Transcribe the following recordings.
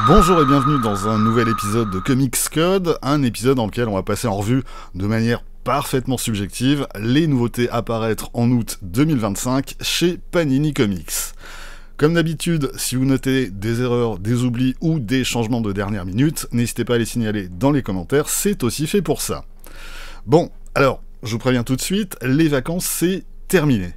Bonjour et bienvenue dans un nouvel épisode de Comics Code, un épisode dans lequel on va passer en revue de manière parfaitement subjective les nouveautés à paraître en août 2025 chez Panini Comics. Comme d'habitude, si vous notez des erreurs, des oublis ou des changements de dernière minute, n'hésitez pas à les signaler dans les commentaires, c'est aussi fait pour ça. Bon, alors, je vous préviens tout de suite, les vacances c'est terminé.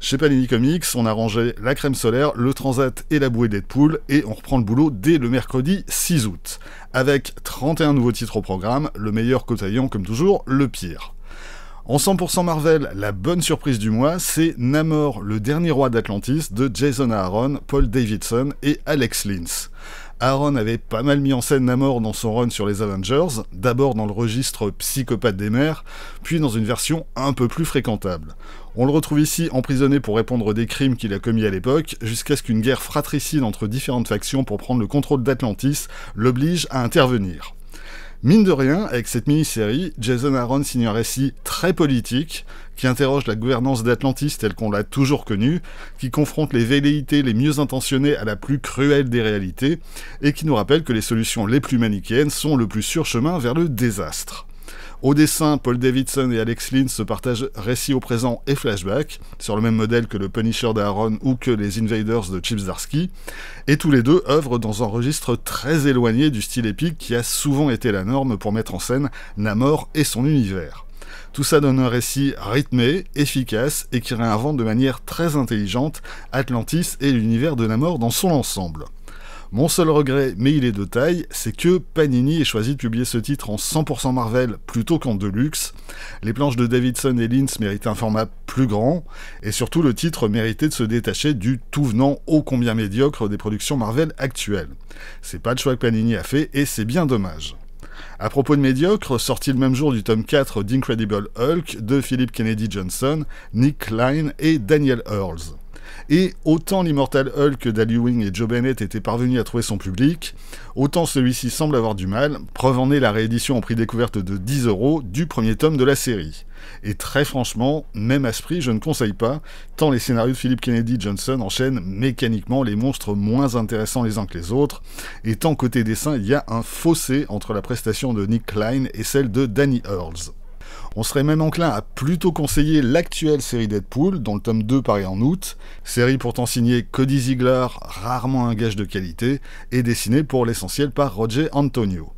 Chez Panini Comics, on a rangé la crème solaire, le transat et la bouée Deadpool, et on reprend le boulot dès le mercredi 6 août, avec 31 nouveaux titres au programme, le meilleur côtoyant comme toujours le pire. En 100% Marvel, la bonne surprise du mois, c'est Namor, le dernier roi d'Atlantis, de Jason Aaron, Paul Davidson et Alex Lins. Aaron avait pas mal mis en scène Namor dans son run sur les Avengers, d'abord dans le registre psychopathe des mers, puis dans une version un peu plus fréquentable. On le retrouve ici emprisonné pour répondre des crimes qu'il a commis à l'époque, jusqu'à ce qu'une guerre fratricide entre différentes factions pour prendre le contrôle d'Atlantis l'oblige à intervenir. Mine de rien, avec cette mini-série, Jason Aaron signe un récit très politique, qui interroge la gouvernance d'Atlantis telle qu'on l'a toujours connue, qui confronte les velléités les mieux intentionnées à la plus cruelle des réalités, et qui nous rappelle que les solutions les plus manichéennes sont le plus sûr chemin vers le désastre. Au dessin, Paul Davidson et Alex Lins se partagent récits au présent et flashback, sur le même modèle que le Punisher d'Aaron ou que les Invaders de Chip Zdarsky, et tous les deux œuvrent dans un registre très éloigné du style épique qui a souvent été la norme pour mettre en scène Namor et son univers. Tout ça donne un récit rythmé, efficace et qui réinvente de manière très intelligente Atlantis et l'univers de Namor dans son ensemble. Mon seul regret, mais il est de taille, c'est que Panini ait choisi de publier ce titre en 100% Marvel plutôt qu'en Deluxe. Les planches de Davidson et Lins méritaient un format plus grand, et surtout le titre méritait de se détacher du tout venant ô combien médiocre des productions Marvel actuelles. C'est pas le choix que Panini a fait, et c'est bien dommage. À propos de médiocre, sorti le même jour du tome 4 d'Incredible Hulk de Philip Kennedy Johnson, Nick Klein et Daniel Earls. Et autant l'Immortal Hulk d'Al Ewing et Joe Bennett était parvenu à trouver son public, autant celui-ci semble avoir du mal, preuve en est la réédition au prix découverte de 10€ du premier tome de la série. Et très franchement, même à ce prix, je ne conseille pas, tant les scénarios de Philip Kennedy Johnson enchaînent mécaniquement les monstres moins intéressants les uns que les autres, et tant côté dessin, il y a un fossé entre la prestation de Nick Klein et celle de Danny Earls. On serait même enclin à plutôt conseiller l'actuelle série Deadpool, dont le tome 2 paraît en août, série pourtant signée Cody Ziglar, rarement un gage de qualité, et dessinée pour l'essentiel par Roger Antonio.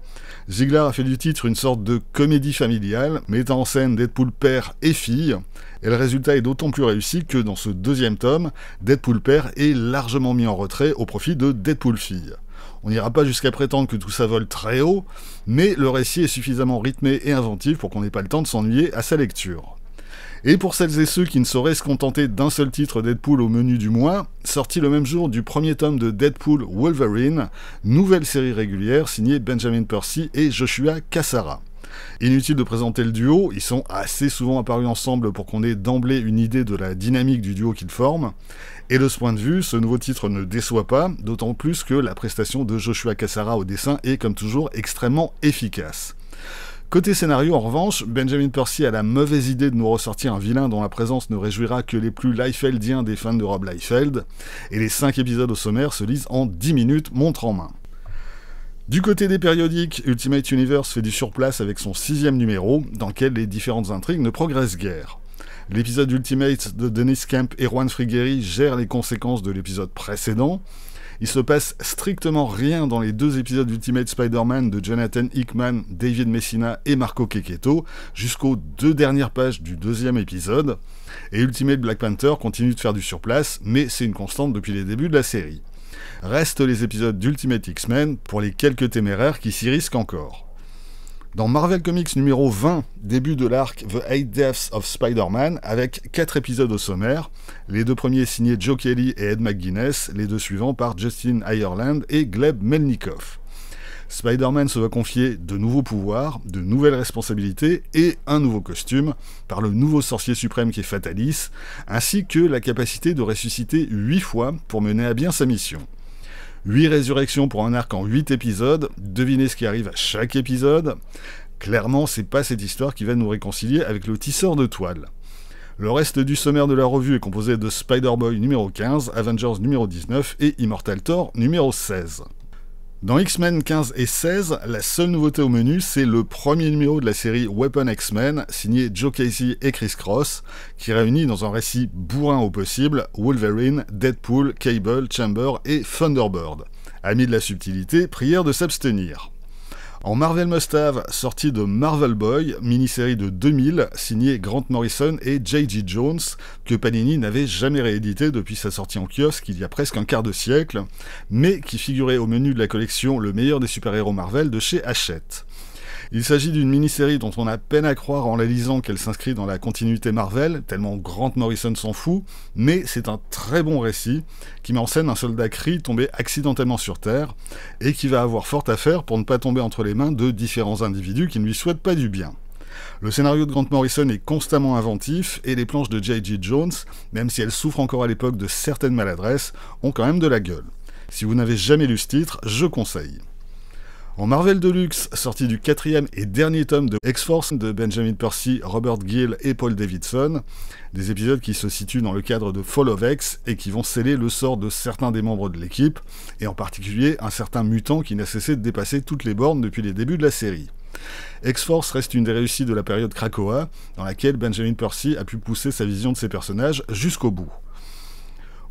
Ziglar a fait du titre une sorte de comédie familiale, mettant en scène Deadpool père et fille, et le résultat est d'autant plus réussi que dans ce deuxième tome, Deadpool père est largement mis en retrait au profit de Deadpool fille. On n'ira pas jusqu'à prétendre que tout ça vole très haut, mais le récit est suffisamment rythmé et inventif pour qu'on n'ait pas le temps de s'ennuyer à sa lecture. Et pour celles et ceux qui ne sauraient se contenter d'un seul titre Deadpool au menu du mois, sorti le même jour du premier tome de Deadpool Wolverine, nouvelle série régulière signée Benjamin Percy et Joshua Cassara. Inutile de présenter le duo, ils sont assez souvent apparus ensemble pour qu'on ait d'emblée une idée de la dynamique du duo qu'ils forment, et de ce point de vue, ce nouveau titre ne déçoit pas, d'autant plus que la prestation de Joshua Cassara au dessin est comme toujours extrêmement efficace. Côté scénario, en revanche, Benjamin Percy a la mauvaise idée de nous ressortir un vilain dont la présence ne réjouira que les plus Liefeldiens des fans de Rob Liefeld, et les 5 épisodes au sommaire se lisent en 10 minutes, montre en main. Du côté des périodiques, Ultimate Universe fait du surplace avec son 6e numéro, dans lequel les différentes intrigues ne progressent guère. L'épisode Ultimate de Dennis Kemp et Juan Frigeri gère les conséquences de l'épisode précédent. Il se passe strictement rien dans les 2 épisodes d'Ultimate Spider-Man de Jonathan Hickman, David Messina et Marco Checchetto, jusqu'aux 2 dernières pages du 2e épisode. Et Ultimate Black Panther continue de faire du surplace, mais c'est une constante depuis les débuts de la série. Restent les épisodes d'Ultimate X-Men pour les quelques téméraires qui s'y risquent encore. Dans Marvel Comics numéro 20, début de l'arc The 8 Deaths of Spider-Man, avec 4 épisodes au sommaire, les 2 premiers signés Joe Kelly et Ed McGuinness, les 2 suivants par Justin Ireland et Gleb Melnikov. Spider-Man se voit confier de nouveaux pouvoirs, de nouvelles responsabilités et un nouveau costume par le nouveau sorcier suprême qui est Fatalis, ainsi que la capacité de ressusciter 8 fois pour mener à bien sa mission. 8 résurrections pour un arc en 8 épisodes, devinez ce qui arrive à chaque épisode. Clairement, c'est pas cette histoire qui va nous réconcilier avec le tisseur de toile. Le reste du sommaire de la revue est composé de Spider-Boy numéro 15, Avengers numéro 19 et Immortal Thor numéro 16. Dans X-Men 15 et 16, la seule nouveauté au menu, c'est le premier numéro de la série Weapon X-Men, signé Joe Casey et Chris Cross, qui réunit dans un récit bourrin au possible Wolverine, Deadpool, Cable, Chamber et Thunderbird. Amis de la subtilité, prière de s'abstenir. En Marvel Must-Have, sorti de Marvel Boy, mini-série de 2000, signée Grant Morrison et J.G. Jones, que Panini n'avait jamais réédité depuis sa sortie en kiosque il y a presque un quart de siècle, mais qui figurait au menu de la collection Le meilleur des super-héros Marvel de chez Hachette. Il s'agit d'une mini-série dont on a peine à croire en la lisant qu'elle s'inscrit dans la continuité Marvel, tellement Grant Morrison s'en fout, mais c'est un très bon récit qui met en scène un soldat Kree tombé accidentellement sur Terre et qui va avoir fort à faire pour ne pas tomber entre les mains de différents individus qui ne lui souhaitent pas du bien. Le scénario de Grant Morrison est constamment inventif et les planches de J.G. Jones, même si elles souffrent encore à l'époque de certaines maladresses, ont quand même de la gueule. Si vous n'avez jamais lu ce titre, je conseille. En Marvel Deluxe, sorti du 4e et dernier tome de X-Force de Benjamin Percy, Robert Gill et Paul Davidson, des épisodes qui se situent dans le cadre de Fall of X et qui vont sceller le sort de certains des membres de l'équipe, et en particulier un certain mutant qui n'a cessé de dépasser toutes les bornes depuis les débuts de la série. X-Force reste une des réussites de la période Krakoa, dans laquelle Benjamin Percy a pu pousser sa vision de ses personnages jusqu'au bout.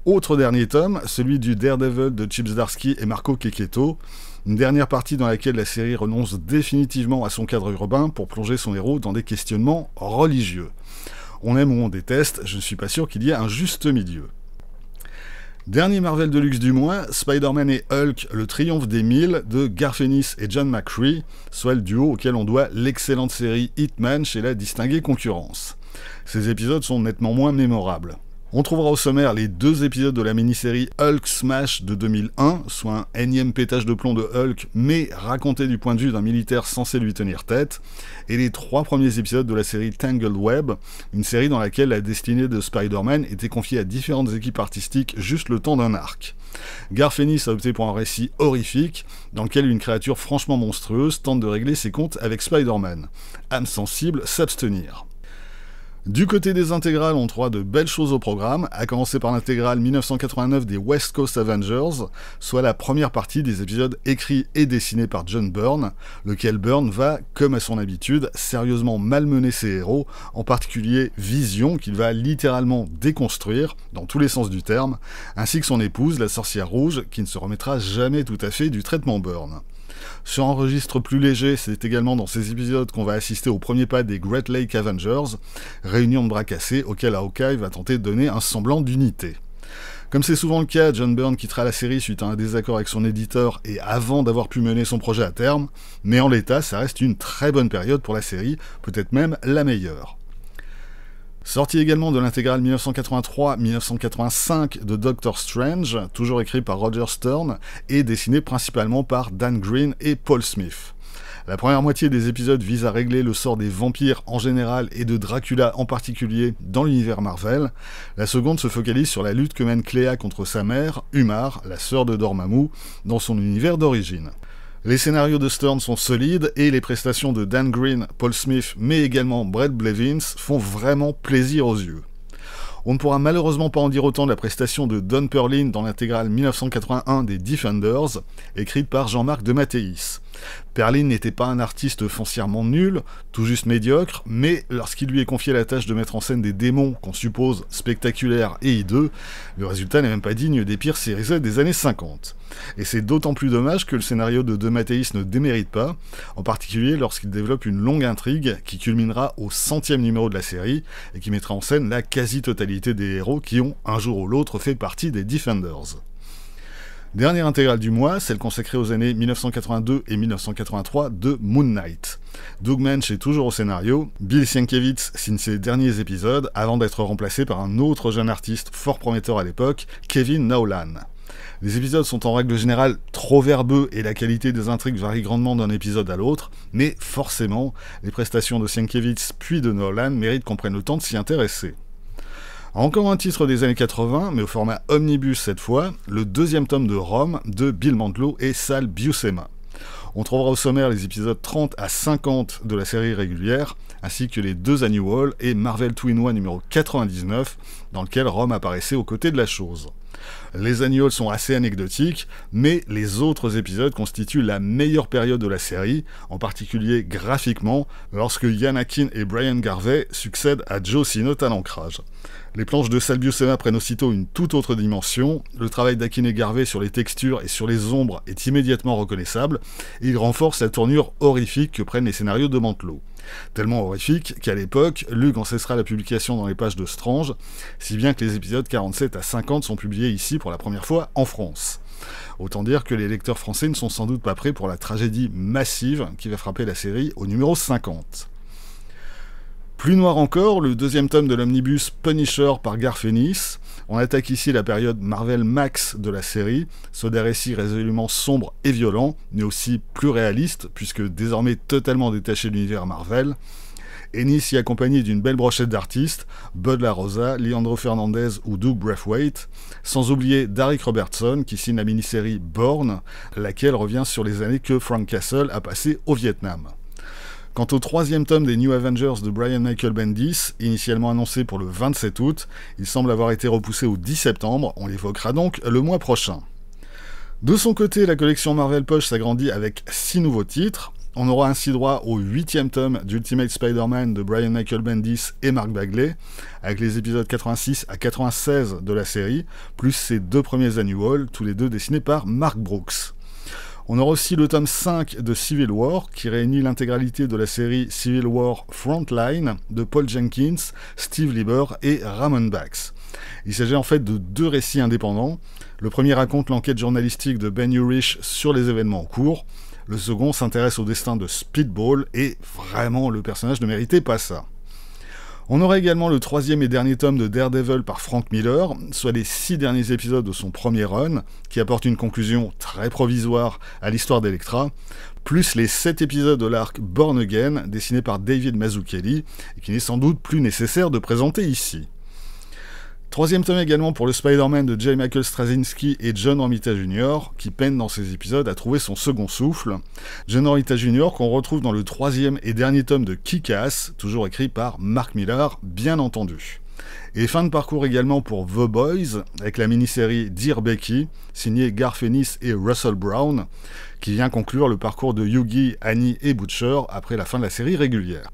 Autre dernier tome, celui du Daredevil de Chip Zdarsky et Marco Checchetto, une dernière partie dans laquelle la série renonce définitivement à son cadre urbain pour plonger son héros dans des questionnements religieux. On aime ou on déteste, je ne suis pas sûr qu'il y ait un juste milieu. Dernier Marvel Deluxe du mois, Spider-Man et Hulk, le triomphe des 1000 de Garth Ennis et John McCree, soit le duo auquel on doit l'excellente série Hitman chez la distinguée concurrence. Ces épisodes sont nettement moins mémorables. On trouvera au sommaire les 2 épisodes de la mini-série Hulk Smash de 2001, soit un énième pétage de plomb de Hulk, mais raconté du point de vue d'un militaire censé lui tenir tête, et les 3 premiers épisodes de la série Tangled Web, une série dans laquelle la destinée de Spider-Man était confiée à différentes équipes artistiques juste le temps d'un arc. Garth Ennis a opté pour un récit horrifique, dans lequel une créature franchement monstrueuse tente de régler ses comptes avec Spider-Man. Âme sensible, s'abstenir. Du côté des intégrales, on trouvera de belles choses au programme, à commencer par l'intégrale 1989 des West Coast Avengers, soit la première partie des épisodes écrits et dessinés par John Byrne, lequel Byrne va, comme à son habitude, sérieusement malmener ses héros, en particulier Vision, qu'il va littéralement déconstruire, dans tous les sens du terme, ainsi que son épouse, la sorcière rouge, qui ne se remettra jamais tout à fait du traitement Byrne. Sur un registre plus léger, c'est également dans ces épisodes qu'on va assister au premier pas des Great Lake Avengers, réunion de bras cassés auquel Hawkeye va tenter de donner un semblant d'unité. Comme c'est souvent le cas, John Byrne quittera la série suite à un désaccord avec son éditeur et avant d'avoir pu mener son projet à terme, mais en l'état, ça reste une très bonne période pour la série, peut-être même la meilleure. Sorti également de l'intégrale 1983-1985 de Doctor Strange, toujours écrit par Roger Stern, et dessiné principalement par Dan Green et Paul Smith. La première moitié des épisodes vise à régler le sort des vampires en général et de Dracula en particulier dans l'univers Marvel. La seconde se focalise sur la lutte que mène Cléa contre sa mère, Umar, la sœur de Dormammu, dans son univers d'origine. Les scénarios de Stern sont solides et les prestations de Dan Green, Paul Smith, mais également Brett Blevins font vraiment plaisir aux yeux. On ne pourra malheureusement pas en dire autant de la prestation de Don Perlin dans l'intégrale 1981 des Defenders, écrite par Jean-Marc de Mattéis. Perlin n'était pas un artiste foncièrement nul, tout juste médiocre, mais lorsqu'il lui est confié la tâche de mettre en scène des démons qu'on suppose spectaculaires et hideux, le résultat n'est même pas digne des pires séries Z des années 50. Et c'est d'autant plus dommage que le scénario de Mattéis ne démérite pas, en particulier lorsqu'il développe une longue intrigue qui culminera au 100e numéro de la série et qui mettra en scène la quasi-totalité des héros qui ont, un jour ou l'autre, fait partie des Defenders. Dernière intégrale du mois, celle consacrée aux années 1982 et 1983 de Moon Knight. Doug Mensch est toujours au scénario, Bill Sienkiewicz signe ses derniers épisodes avant d'être remplacé par un autre jeune artiste fort prometteur à l'époque, Kevin Nowlan. Les épisodes sont en règle générale trop verbeux et la qualité des intrigues varie grandement d'un épisode à l'autre, mais forcément, les prestations de Sienkiewicz puis de Nowlan méritent qu'on prenne le temps de s'y intéresser. Encore un titre des années 80, mais au format omnibus cette fois, le 2e tome de Rome de Bill Mantlo et Sal Buscema. On trouvera au sommaire les épisodes 30 à 50 de la série régulière, ainsi que les 2 annuals et Marvel 2-in-1 numéro 99, dans lequel Rome apparaissait aux côtés de la chose. Les annuals sont assez anecdotiques, mais les autres épisodes constituent la meilleure période de la série, en particulier graphiquement, lorsque Ian Akin et Brian Garvey succèdent à Joe Sinnott à l'ancrage. Les planches de Sal Buscema prennent aussitôt une toute autre dimension, le travail d'Akin et Garvey sur les textures et sur les ombres est immédiatement reconnaissable, et il renforce la tournure horrifique que prennent les scénarios de Mantlo. Tellement horrifique qu'à l'époque, Luke en cessera la publication dans les pages de Strange, si bien que les épisodes 47 à 50 sont publiés ici pour la première fois en France. Autant dire que les lecteurs français ne sont sans doute pas prêts pour la tragédie massive qui va frapper la série au numéro 50. Plus noir encore, le deuxième tome de l'omnibus Punisher par Garth Ennis. On attaque ici la période Marvel Max de la série, soit des récits résolument sombres et violents, mais aussi plus réalistes, puisque désormais totalement détachés de l'univers Marvel. Ennis y accompagné d'une belle brochette d'artistes, Bud La Rosa, Leandro Fernandez ou Doug Braithwaite, sans oublier Darick Robertson qui signe la mini-série Born, laquelle revient sur les années que Frank Castle a passées au Vietnam. Quant au troisième tome des New Avengers de Brian Michael Bendis, initialement annoncé pour le 27 août, il semble avoir été repoussé au 10 septembre, on l'évoquera donc le mois prochain. De son côté, la collection Marvel Push s'agrandit avec 6 nouveaux titres. On aura ainsi droit au 8e tome d'Ultimate Spider-Man de Brian Michael Bendis et Mark Bagley, avec les épisodes 86 à 96 de la série, plus ses 2 premiers annuals, tous les deux dessinés par Mark Brooks. On aura aussi le tome 5 de Civil War, qui réunit l'intégralité de la série Civil War Frontline de Paul Jenkins, Steve Lieber et Ramon Bax. Il s'agit en fait de 2 récits indépendants. Le premier raconte l'enquête journalistique de Ben Urich sur les événements en cours. Le second s'intéresse au destin de Speedball, et vraiment, le personnage ne méritait pas ça. On aura également le 3e et dernier tome de Daredevil par Frank Miller, soit les 6 derniers épisodes de son premier run, qui apporte une conclusion très provisoire à l'histoire d'Elektra, plus les 7 épisodes de l'arc Born Again, dessiné par David Mazzucchelli, et qui n'est sans doute plus nécessaire de présenter ici. 3e tome également pour le Spider-Man de J. Michael Straczynski et John Romita Jr., qui peine dans ces épisodes à trouver son second souffle. John Romita Jr. qu'on retrouve dans le 3e et dernier tome de Kick-Ass, toujours écrit par Mark Millar, bien entendu. Et fin de parcours également pour The Boys, avec la mini-série Dear Becky, signée Garth Ennis et Russell Brown, qui vient conclure le parcours de Yugi, Annie et Butcher après la fin de la série régulière.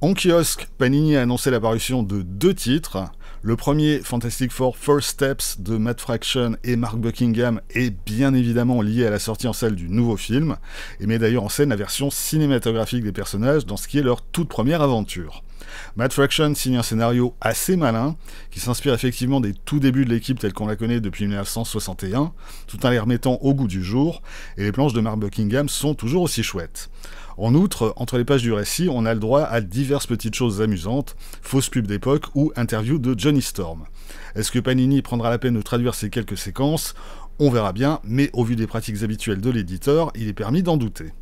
En kiosque, Panini a annoncé l'apparition de 2 titres. Le premier, Fantastic Four First Steps de Matt Fraction et Mark Buckingham, est bien évidemment lié à la sortie en salle du nouveau film, et met d'ailleurs en scène la version cinématographique des personnages dans ce qui est leur toute première aventure. Matt Fraction signe un scénario assez malin, qui s'inspire effectivement des tout débuts de l'équipe telle qu'on la connaît depuis 1961, tout en les remettant au goût du jour, et les planches de Mark Buckingham sont toujours aussi chouettes. En outre, entre les pages du récit, on a le droit à diverses petites choses amusantes, fausses pubs d'époque ou interviews de Johnny Storm. Est-ce que Panini prendra la peine de traduire ces quelques séquences ? On verra bien, mais au vu des pratiques habituelles de l'éditeur, il est permis d'en douter.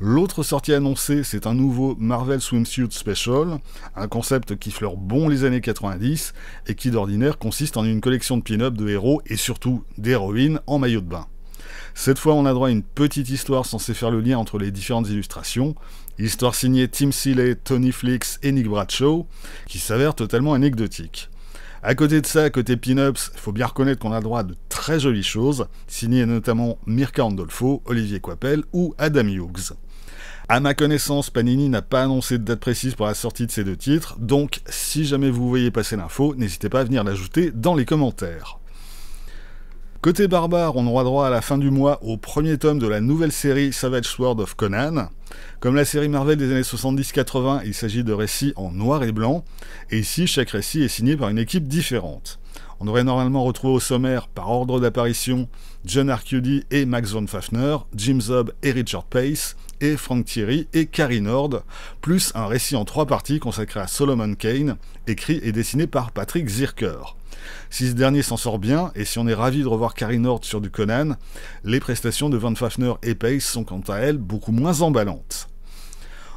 L'autre sortie annoncée, c'est un nouveau Marvel Swimsuit Special, un concept qui fleure bon les années 90 et qui d'ordinaire consiste en une collection de pin-up de héros et surtout d'héroïnes en maillot de bain. Cette fois, on a droit à une petite histoire censée faire le lien entre les différentes illustrations, histoire signée Tim Seeley, Tony Flicks et Nick Bradshaw, qui s'avère totalement anecdotique. À côté de ça, côté pin-ups, il faut bien reconnaître qu'on a droit à de très jolies choses, signées notamment Mirka Andolfo, Olivier Coipel ou Adam Hughes. À ma connaissance, Panini n'a pas annoncé de date précise pour la sortie de ces 2 titres, donc si jamais vous voyez passer l'info, n'hésitez pas à venir l'ajouter dans les commentaires. Côté barbare, on aura droit à la fin du mois au premier tome de la nouvelle série Savage Sword of Conan. Comme la série Marvel des années 70-80, il s'agit de récits en noir et blanc, et ici chaque récit est signé par une équipe différente. On aurait normalement retrouvé au sommaire, par ordre d'apparition, John Arcudi et Max von Fafner, Jim Zub et Richard Pace, et Frank Thierry et Carrie Nord, plus un récit en 3 parties consacré à Solomon Kane, écrit et dessiné par Patrick Zircher. Si ce dernier s'en sort bien, et si on est ravi de revoir Carrie Nord sur du Conan, les prestations de Von Fafner et Pace sont quant à elles beaucoup moins emballantes.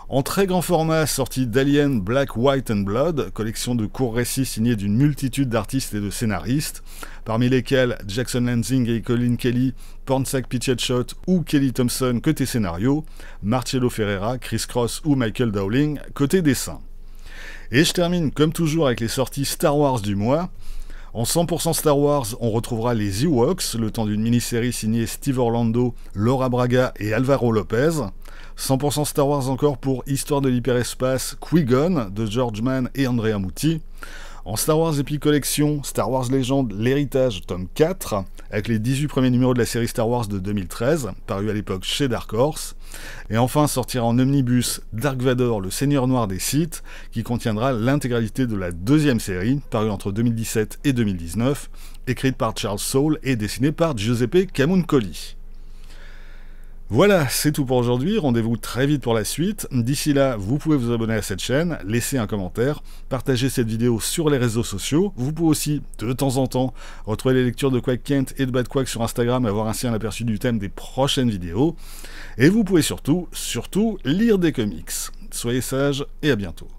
En très grand format, sortie d'Alien Black, White and Blood, collection de courts récits signés d'une multitude d'artistes et de scénaristes, parmi lesquels Jackson Lansing et Colin Kelly, Pornsak Pitchett ou Kelly Thompson côté scénario, Marcello Ferreira, Chris Cross ou Michael Dowling côté dessin. Et je termine comme toujours avec les sorties Star Wars du mois. En 100% Star Wars, on retrouvera les Ewoks, le temps d'une mini-série signée Steve Orlando, Laura Braga et Alvaro Lopez. 100% Star Wars encore pour Histoire de l'hyperespace, Qui-Gon de George Mann et Andrea Mutti. En Star Wars Epic Collection, Star Wars Legend, l'héritage, tome 4, avec les 18 premiers numéros de la série Star Wars de 2013, paru à l'époque chez Dark Horse. Et enfin sortira en omnibus Dark Vador, le Seigneur Noir des Sith, qui contiendra l'intégralité de la deuxième série, parue entre 2017 et 2019, écrite par Charles Soule et dessinée par Giuseppe Camuncoli. Voilà, c'est tout pour aujourd'hui, rendez-vous très vite pour la suite. D'ici là, vous pouvez vous abonner à cette chaîne, laisser un commentaire, partager cette vidéo sur les réseaux sociaux. Vous pouvez aussi, de temps en temps, retrouver les lectures de Quack Kent et de Bad Quack sur Instagram et avoir ainsi un aperçu du thème des prochaines vidéos. Et vous pouvez surtout lire des comics. Soyez sages et à bientôt.